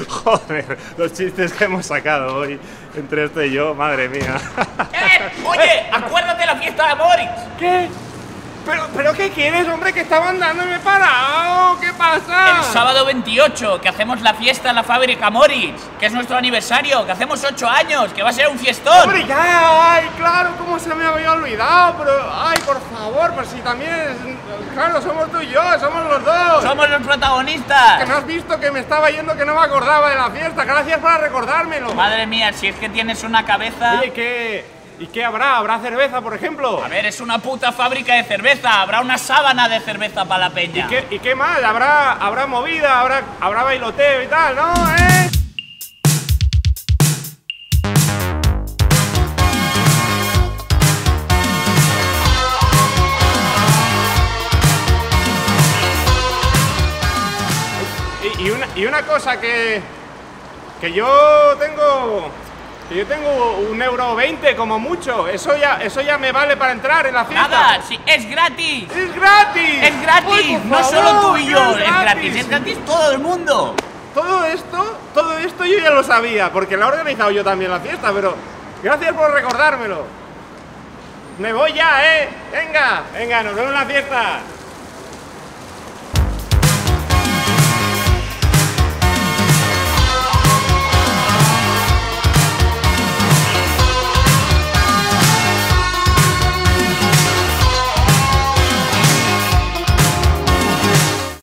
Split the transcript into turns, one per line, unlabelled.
Joder, los chistes que hemos sacado hoy entre este y yo, madre mía.
Oye, acuérdate de la fiesta de Moritz.
¿Qué? ¿Pero qué quieres, hombre? Que estaban dándome parado. ¿Qué pasa?
El sábado 28, que hacemos la fiesta en la fábrica Moritz, que es nuestro aniversario, que hacemos 8 años, que va a ser un fiestón.
Hombre, ya, ay, claro, cómo se me había olvidado, pero, ay, por favor, pues si también, claro, somos tú y yo, somos los dos.
Somos los protagonistas.
Que no has visto que me estaba yendo, que no me acordaba de la fiesta. Gracias por recordármelo.
Madre mía, si es que tienes una cabeza.
Oye, ¿y qué habrá? ¿Habrá cerveza, por ejemplo?
A ver, es una puta fábrica de cerveza. Habrá una sábana de cerveza para la peña.
¿Y qué más? ¿Habrá movida? ¿Habrá bailoteo y tal, no? Y una cosa que yo tengo... Yo tengo 1,20 € como mucho. Eso ya me vale para entrar en la fiesta.
Nada, sí, es gratis.
¡Es gratis!
Es gratis.
Uy, por
No
favor,
solo tú y yo,
es
es gratis todo el mundo.
Todo esto yo ya lo sabía, porque la he organizado yo también la fiesta, pero gracias por recordármelo. Me voy ya, Venga, nos vemos en la fiesta.